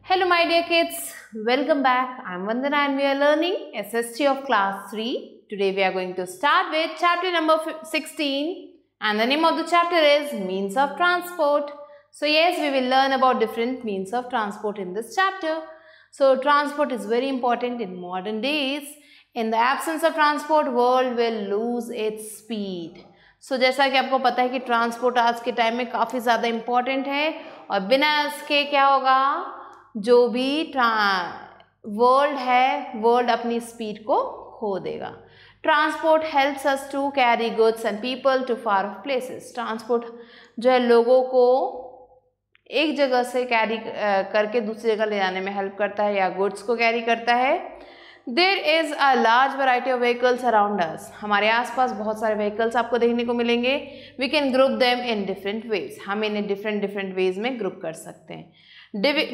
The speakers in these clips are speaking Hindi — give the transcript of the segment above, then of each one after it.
Hello my dear kids, welcome back. I am Vandana and we are learning SST of class 3. Today we are going to start with chapter number 16 and the name of the chapter is Means of Transport. So yes, we will learn about different means of transport in this chapter. So transport is very important in modern days. In the absence of transport, world will lose its speed. So जैसा कि आपको पता है कि ट्रांसपोर्ट आज के टाइम में काफ़ी ज़्यादा इम्पॉर्टेंट है और बिना इसके क्या होगा, जो भी वर्ल्ड है वर्ल्ड अपनी स्पीड को खो देगा. Transport helps us to carry goods and people to far off places. Transport जो है लोगों को एक जगह से कैरी करके दूसरी जगह ले जाने में हेल्प करता है या गुड्स को कैरी करता है. There is a large variety of vehicles around us. हमारे आसपास बहुत सारे व्हीकल्स आपको देखने को मिलेंगे. We can group them in different ways. हम इन्हें डिफरेंट वेज में ग्रुप कर सकते हैं.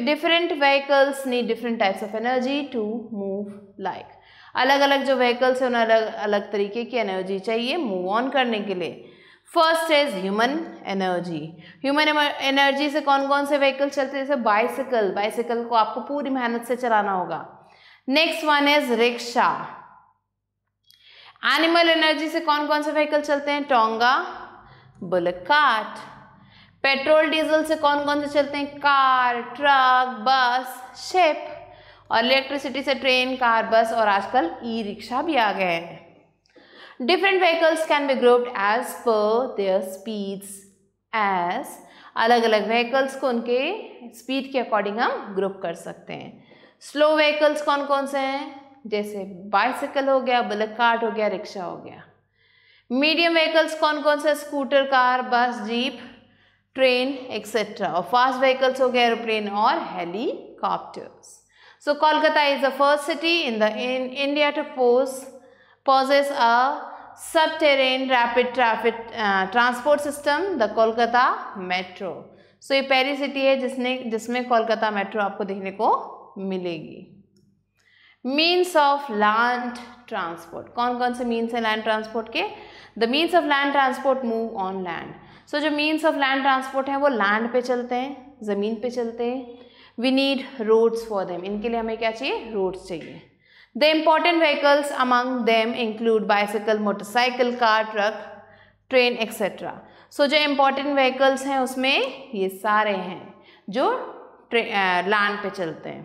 Different vehicles need different types of energy to move like. अलग अलग जो व्हीकल्स हैं उन्हें अलग अलग तरीके की एनर्जी चाहिए मूव ऑन करने के लिए. First is human energy. Human energy से कौन कौन से व्हीकल चलते हैं, जैसे बाइसिकल को आपको पूरी मेहनत से चलाना होगा. Next one is rickshaw. Animal energy से कौन कौन से व्हीकल चलते हैं, tonga, bullock cart. Petrol diesel से कौन कौन से चलते हैं, कार, ट्रक, बस, शिप. और इलेक्ट्रिसिटी से ट्रेन, कार, बस और आजकल ई रिक्शा भी आ गए हैं. Different vehicles can be grouped as per their speeds. As अलग अलग व्हीकल्स को उनके स्पीड के अकॉर्डिंग हम ग्रुप कर सकते हैं. स्लो व्हीकल्स कौन कौन से हैं, जैसे बाइसिकल हो गया, बुलेट कार्ट हो गया, रिक्शा हो गया. मीडियम व्हीकल्स कौन कौन से, scooter, car, bus, jeep, train etcetera. और फास्ट व्हीकल्स हो गए एरोप्लेन और helicopters. So Kolkata is the first city in India to possess a subterranean rapid traffic transport system, the Kolkata metro. So ये पहली सिटी है जिसमें कोलकाता मेट्रो आपको देखने को मिलेगी. Means of land transport. कौन कौन से मीन्स हैं लैंड ट्रांसपोर्ट के, the means of land transport move on land. So जो मीन्स ऑफ लैंड ट्रांसपोर्ट है वो लैंड पे चलते हैं, ज़मीन पे चलते हैं. We need roads for them. इनके लिए हमें क्या चाहिए, रोड्स चाहिए. The important vehicles among them include bicycle, motorcycle, car, truck, train etcetera. So जो इम्पॉर्टेंट व्हीकल्स हैं उसमें ये सारे हैं जो लैंड पे चलते हैं.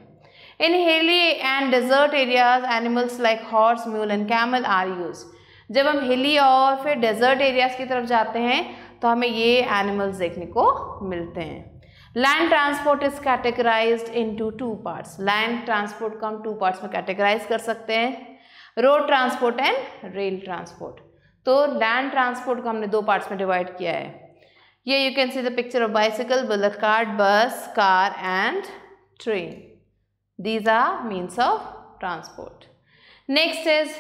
In hilly and desert areas animals like horse, mule and camel are use. जब हम हिली और फिर डेजर्ट एरियाज की तरफ जाते हैं तो हमें ये एनिमल्स देखने को मिलते हैं. Land transport is categorised into two parts. Land transport को हम टू पार्ट्स में कैटेगराइज कर सकते हैं, road transport and rail transport. तो लैंड ट्रांसपोर्ट को हमने दो पार्ट्स में डिवाइड किया है. ये you can see the picture of bicycle, bullock cart, bus, car and train. These are means of transport. Next is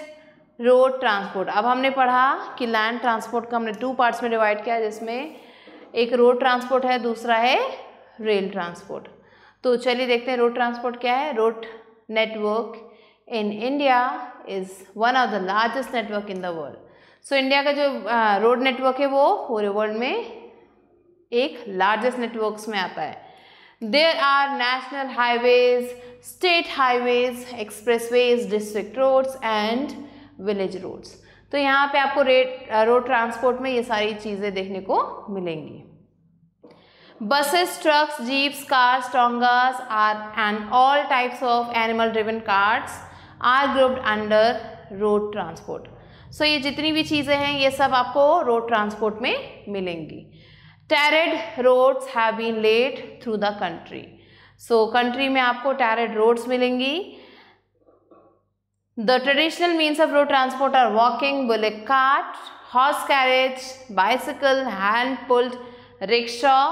road transport. अब हमने पढ़ा कि लैंड ट्रांसपोर्ट को हमने टू पार्ट्स में डिवाइड किया, जिसमें एक रोड ट्रांसपोर्ट है, दूसरा है रेल ट्रांसपोर्ट. तो चलिए देखते हैं रोड ट्रांसपोर्ट क्या है. Road network in India is one of the largest network in the world. So India का जो रोड नेटवर्क है वो पूरे वर्ल्ड में एक लार्जेस्ट नेटवर्क्स में आता है. There are national highways, state highways, expressways, district roads and village roads. तो यहाँ पे आपको रोड ट्रांसपोर्ट में ये सारी चीज़ें देखने को मिलेंगी. Buses, trucks, jeeps, cars, tongas are and all types of animal driven cars are grouped under road transport. So ये जितनी भी चीज़ें हैं ये सब आपको रोड ट्रांसपोर्ट में मिलेंगी. Tarred roads have been laid through the country. So country में आपको टैरेड रोड्स मिलेंगी. The traditional means of road transport are walking, bullock cart, horse carriage, bicycle, hand-pulled rickshaw,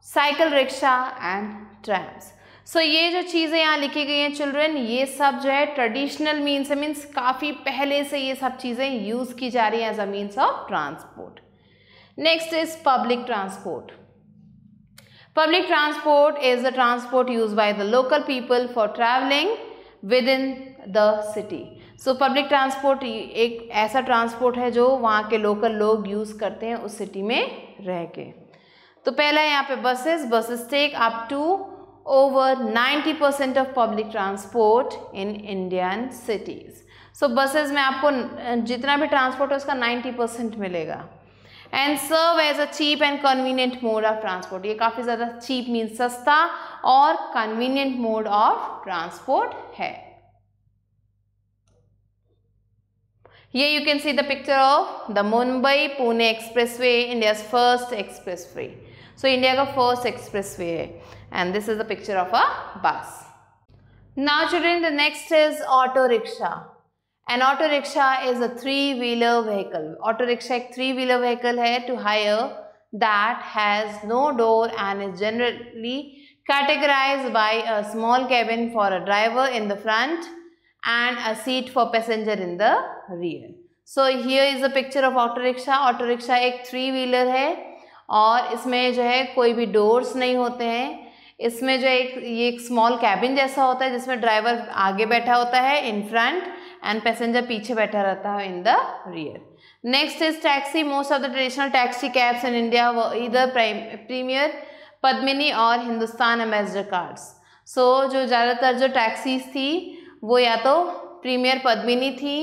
cycle rickshaw and trams. So ये जो चीज़ें यहाँ लिखी गई हैं चिल्ड्रन, ये सब जो है ट्रेडिशनल मीन्स है, मीन्स काफ़ी पहले से ये सब चीज़ें यूज़ की जा रही हैं as a means of transport. Next is public transport. Public transport is the transport used by the local people for traveling within the city. So public transport एक ऐसा ट्रांसपोर्ट है जो वहाँ के लोकल लोग यूज़ करते हैं उस सिटी में रह के. तो पहला यहाँ पे buses take up to over 90% of public transport in Indian cities. So buses में आपको जितना भी ट्रांसपोर्ट है उसका 90% मिलेगा. And serve as a cheap and convenient mode of transport. ये काफ़ी ज़्यादा cheap means सस्ता और convenient mode of transport है. Here you can see the picture of the Mumbai-Pune Expressway, India's first expressway. So India का first expressway है. And this is the picture of a bus. Now children, the next is auto rickshaw. An auto rickshaw is a 3-wheeler vehicle. Auto rickshaw एक 3-wheeler vehicle है to hire that has no door and is generally categorized by a small cabin for a driver in the front and a seat for passenger in the rear. So here is a picture of auto rickshaw. Auto rickshaw एक 3-wheeler है और इसमें जो है कोई भी डोर्स नहीं होते हैं. इसमें जो ये एक स्मॉल कैबिन जैसा होता है जिसमें ड्राइवर आगे बैठा होता है इन फ्रंट एंड पैसेंजर पीछे बैठा रहता है in the rear. Next is taxi. Most of the traditional taxi cabs in India were either Premier, Padmini और हिंदुस्तान एम्बेसडर कार्स. सो जो ज़्यादातर जो टैक्सीज थी वो या तो प्रीमियर पद्मिनी थी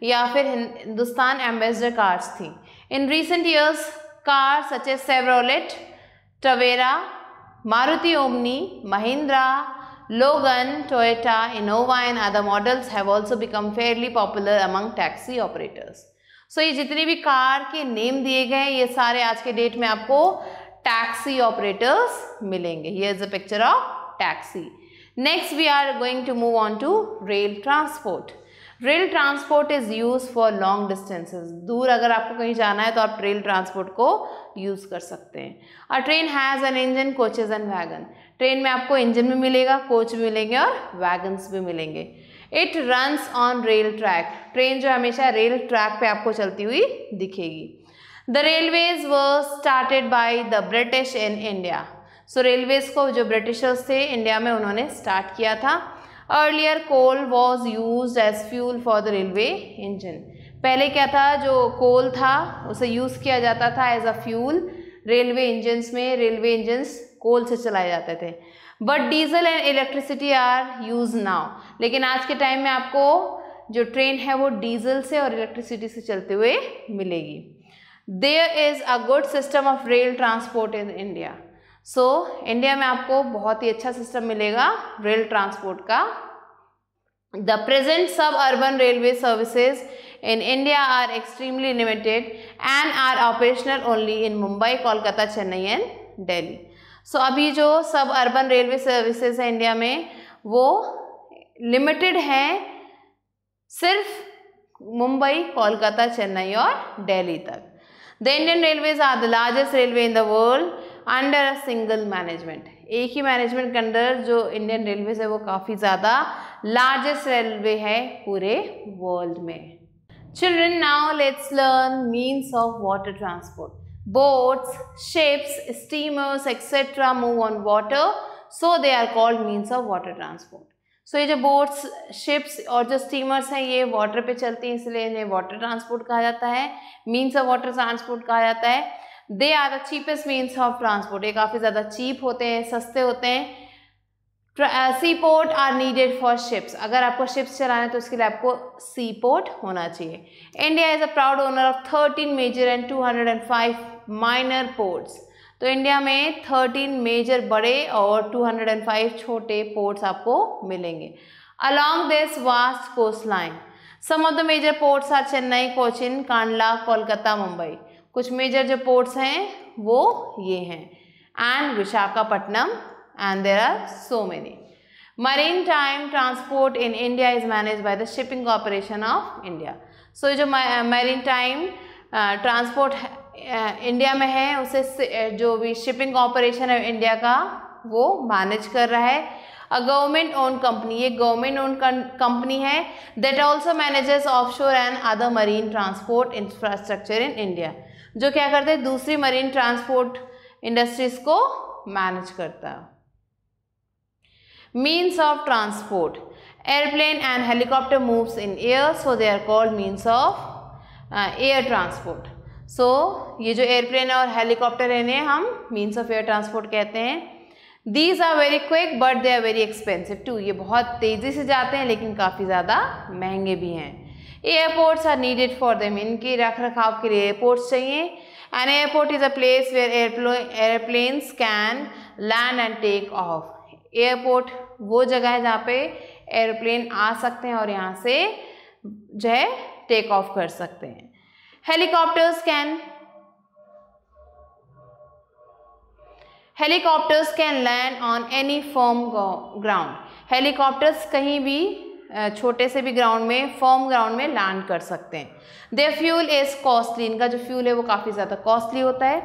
या फिर हिंदुस्तान एम्बेसडर कार्स थी. In recent years cars such as Chevrolet, Tavera, Maruti Omni, Mahindra, Logan, Toyota, Innova and other models have also become fairly popular among taxi operators. So ये जितने भी कार के नेम दिए गए ये सारे आज के डेट में आपको टैक्सी ऑपरेटर्स मिलेंगे. Here is a picture of taxi. Next we are going to move on to rail transport. Rail transport is use for long distances. दूर अगर आपको कहीं जाना है तो आप रेल ट्रांसपोर्ट को यूज़ कर सकते हैं. अ train has an engine, coaches and wagon. Train में आपको इंजन भी मिलेगा, कोच भी मिलेंगे और वैगन्स भी मिलेंगे. It runs on rail track. Train जो हमेशा रेल ट्रैक पे आपको चलती हुई दिखेगी. The railways were started by the British in India. So railways को जो ब्रिटिशर्स थे इंडिया में उन्होंने स्टार्ट किया था. Earlier coal was used as fuel for the railway engine. पहले क्या था, जो कोल था उसे यूज़ किया जाता था as a fuel railway engines में. रेलवे इंजन्स कोल से चलाए जाते थे. But diesel and electricity are use now. लेकिन आज के टाइम में आपको जो ट्रेन है वो डीजल से और इलेक्ट्रिसिटी से चलते हुए मिलेगी. There is a good system of rail transport in India. So India में आपको बहुत ही अच्छा सिस्टम मिलेगा रेल ट्रांसपोर्ट का. The present suburban railway services in India are extremely limited and are operational only in Mumbai, Kolkata, Chennai and Delhi. So अभी जो सब अर्बन रेलवे सर्विसेज है इंडिया में वो लिमिटेड हैं सिर्फ मुंबई, कोलकाता, चेन्नई और दिल्ली तक. The Indian railways are the largest railway in the world under a single management. एक ही मैनेजमेंट के अंडर जो इंडियन रेलवेज है वो काफ़ी ज़्यादा लार्जेस्ट रेलवे है पूरे वर्ल्ड में. Children, now let's learn means of water transport. Boats, ships, steamers etcetera move on water, so they are called means of water transport. So ये जो बोट्स, शिप्स और जो स्टीमर्स हैं ये वाटर पे चलती हैं इसलिए इन्हें वाटर ट्रांसपोर्ट कहा जाता है, मीन्स ऑफ वाटर ट्रांसपोर्ट कहा जाता है. They are the cheapest means of transport. ये काफ़ी ज़्यादा चीप होते हैं, सस्ते होते हैं. Sea port are needed for ships. अगर आपको शिप्स चलाना है तो उसके लिए आपको सी पोर्ट होना चाहिए. India is a proud owner of 13 major and 205 minor ports. तो इंडिया में 13 मेजर बड़े और 205 छोटे पोर्ट्स आपको मिलेंगे. Along this vast coastline some of the major ports are Chennai, Cochin, Kandla, Kolkata, Mumbai. कुछ मेजर जो पोर्ट्स हैं वो ये हैं and Visakhapatnam and there are so many. Maritime transport in India is manage by the Shipping Corporation of India. So जो मरीन टाइम ट्रांसपोर्ट इंडिया में है उसे जो भी शिपिंग कॉर्पोरेशन है इंडिया का वो मैनेज कर रहा है. अ गवर्नमेंट ओन कंपनी, ये गवर्नमेंट ओन कंपनी है that also manages offshore and other marine transport infrastructure in India. जो क्या करते हैं दूसरी मरीन ट्रांसपोर्ट इंडस्ट्रीज को मैनेज करता है. Means of transport. Airplane and helicopter moves in air, so they are called means of air transport. So ये जो एयरप्लेन और हेलीकॉप्टर है इन्हें हम मीन्स ऑफ एयर ट्रांसपोर्ट कहते हैं. These are very quick but they are very expensive too. ये बहुत तेज़ी से जाते हैं लेकिन काफ़ी ज़्यादा महंगे भी हैं. Airports are needed for them. इनके रख रखाव के लिए एयरपोर्ट्स चाहिए. An airport is a place where airplanes can land and take off. Airport वो जगह है जहाँ पे एयरप्लेन आ सकते हैं और यहाँ से जो है टेक ऑफ कर सकते हैं. Helicopters can land on any firm ground. Helicopters कहीं भी छोटे से भी ग्राउंड में, फर्म ग्राउंड में लैंड कर सकते हैं. Their fuel is costly. इनका जो फ्यूल है वो काफ़ी ज़्यादा कॉस्टली होता है.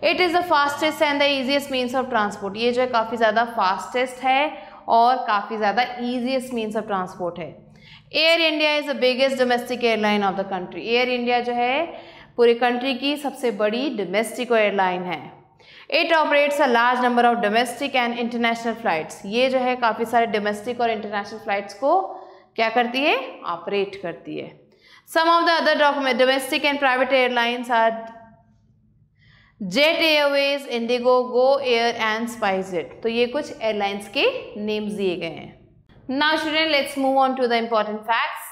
It is the fastest and the easiest means of transport. ये जो है काफ़ी ज़्यादा फास्टेस्ट है और काफ़ी ज़्यादा easiest means of transport है. Air India is the biggest domestic airline of the country. Air India जो है पूरी कंट्री की सबसे बड़ी डोमेस्टिक एयरलाइन है. It operates a large number of domestic and international flights. ये जो है काफ़ी सारे डोमेस्टिक और इंटरनेशनल फ्लाइट्स को क्या करती है, ऑपरेट करती है. Some of the other domestic and private airlines are Jet Airways, Indigo, Go Air and SpiceJet. तो ये कुछ एयरलाइंस के नेम्स दिए गए हैं. Now student, let's move on to the important facts.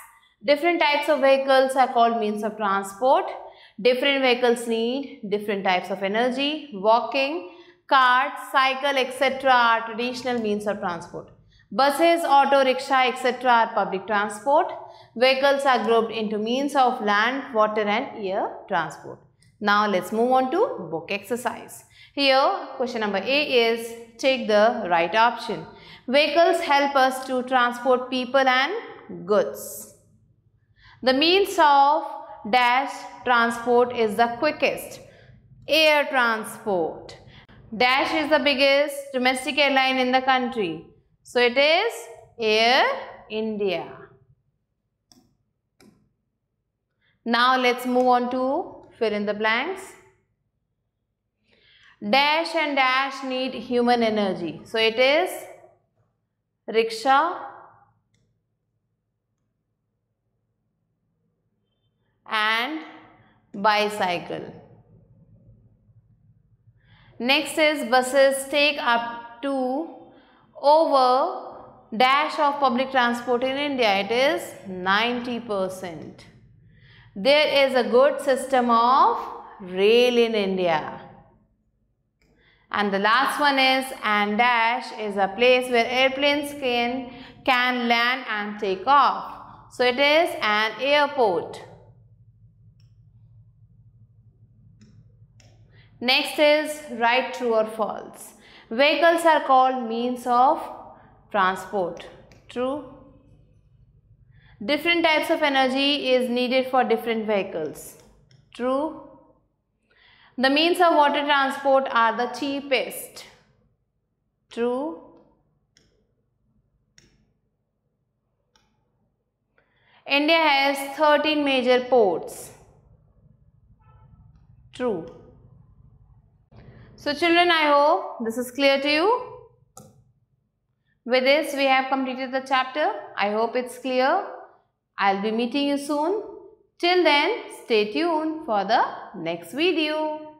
Different types of vehicles are called means of transport. Different vehicles need different types of energy. Walking, cart, cycle, etc. are traditional means of transport. Buses, auto, rickshaw, etc. are public transport. Vehicles are grouped into means of land, water and air transport. Now let's move on to book exercise. Here question number A is take the right option. Vehicles help us to transport people and goods. The means of dash transport is the quickest. Air transport. Dash is the biggest domestic airline in the country. So it is Air India. Now let's move on to fill in the blanks. Dash and dash need human energy. So it is rickshaw and bicycle. Next is buses take up to over dash of public transport in India. It is 90%. There is a good system of rail in India. And the last one is and dash is a place where airplanes can land and take off. So it is an airport. Next is right, true or false. Vehicles are called means of transport. True. Different types of energy is needed for different vehicles. True. The means of water transport are the cheapest. True. India has 13 major ports. True. So children, I hope this is clear to you. With this, we have completed the chapter. I hope it's clear. I'll be meeting you soon. Till then, stay tuned for the next video.